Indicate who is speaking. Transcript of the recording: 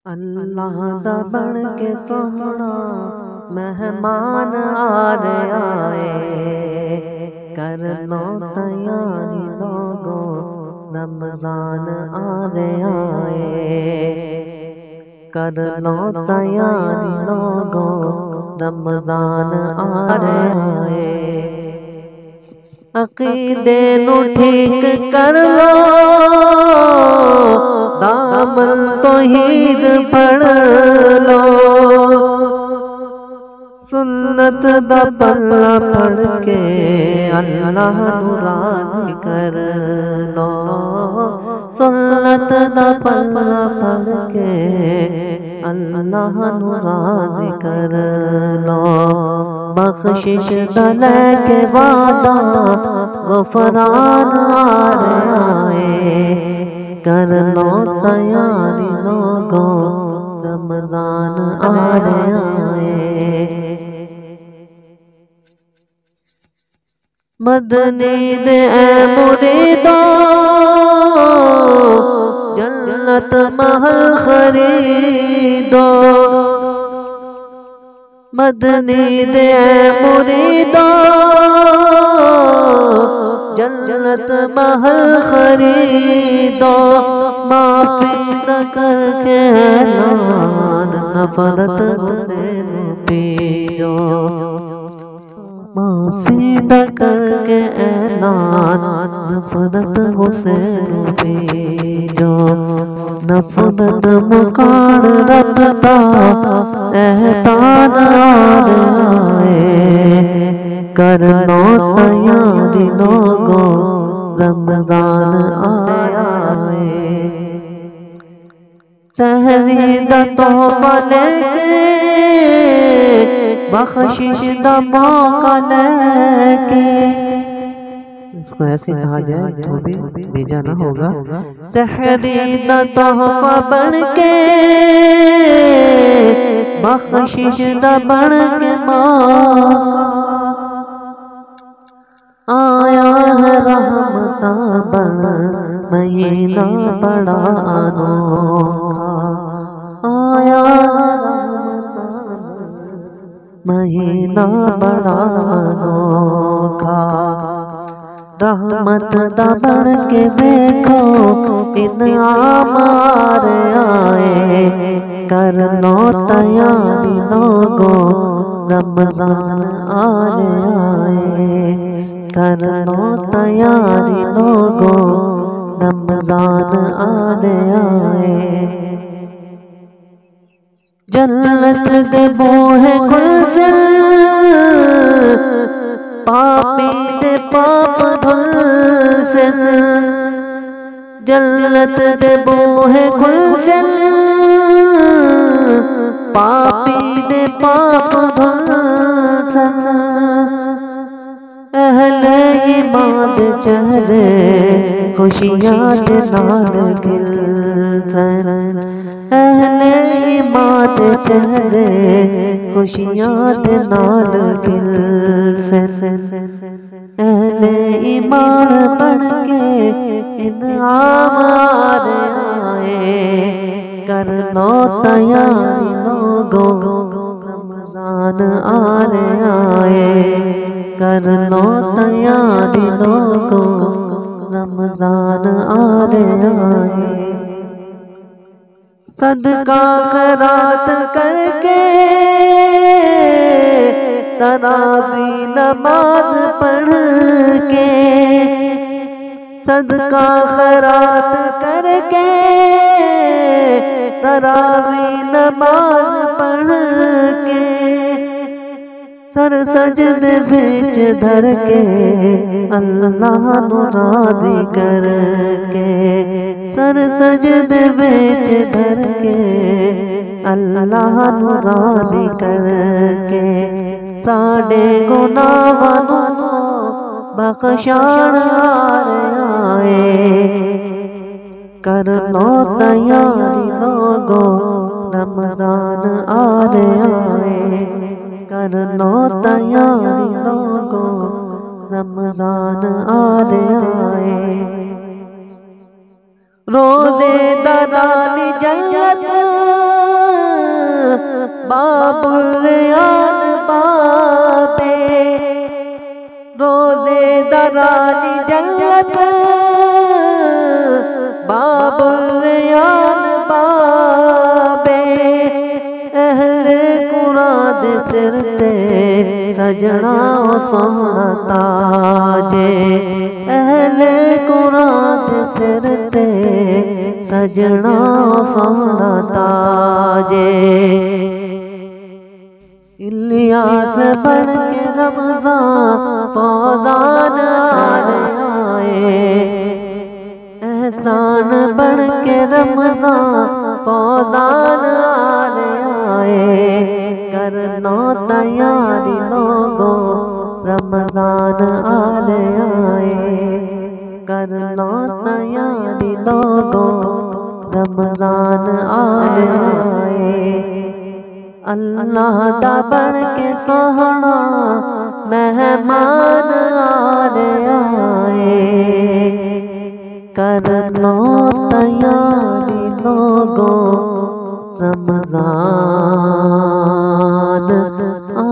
Speaker 1: अल्लाह दा बन के सोहना मेहमान आ रहा है। कर लो तैयारी लोगो रमजान आ रहा है। कर लो तैयारी लोगो रमजान आ रहा है। अकीदे नु ठीक कर लो, दामन तौहीद पढ़ लो, सुन्नत दा पल्ला पढ़ के अल्लाह नू राज़ी कर लो। सुन्नत दा पल्ला पढ़ के अल्लाह नू राज़ी कर लो। बख्शिश दले के वादा गफरान आ रहा है। कर लो तैयारी लोगो रमजान आ रहा है। मदनी दे मुरीदो जन्नत महल खरीदो। मदनी दे मुरीदो जन्नत महल खरीदो। माफी न करके ऐलान नफरत से पियो। माफी न करके ऐलान नफरत हुसैन पियो। नफरत मुकान रब दा एहसान आ रहा है। कर लो तैयारी लोगो रमजान आया है। सहरी दा तोहफा लेके बख्शिश दा मौका लेके, इसको ऐसे कहा जाए तो भी भेजा ना होगा। सहरी दा तोहफा बन के बख्शिश दा बन के आया है रहमता बन महीना बड़ा अनोखा। आया महीना बड़ा अनोखा। रहमत दा बन के देखो इनाम आ रहा है। कर लो तैयारी लोगो रमजान आ रहा है। कर लो तैयारी लोगो रमजान आ रहा है। जन्नत दे बोहे खुल पापी दे पाप धुल से। जन्नत दे बोहे खुल पापी दे पाप धुल से। अहले ईमान दे चेहरे खुशियां दे नाल खिलसन। अहले ईमान दे चेहरे खुशियां दे नाल खिलसन। अहले ईमान बन के इनाम आ रहा है। कर लो तैयारी लोगो रमजान आ रहा है। कर लो तैयारी लोगो रमजान आ रहा है। सदका खैरात करके तरावी नमाज पढ़ के। सदका खैरात करके तरावी नमाज पढ़ के। सर सजदे बिच धर के अल्लाह नू राज़ी कर के। सर सजदे बिच धर के अल्लाह नू राज़ी कर के। साडे गुनाहां नू बख्शाण आ रहा है। कर लो तैयारी लोगो रमजान आ रहा है। कर लो तैयारी लोगो रमजान आ रहा है। रोज़े दरानी जन्नत बाबुल रियान बाबे रोजे दरानी जन्नत बाबुल रियान बाबे अहले कुरान दे सिर ते सजना सोहना ताजे अहले कुरान दे सिर ते सजना सोहना ताजे इलियास बन के रमज़ान फौजान आए एहसान बन के रमज़ान फौजान आए करना तैयारी लोगो रमज़ान आए करना तैयारी लोगो रमज़ान आए अल्लाह दा बन के सोहना मेहमान आए करना तैयारी लोगो रमज़ान आ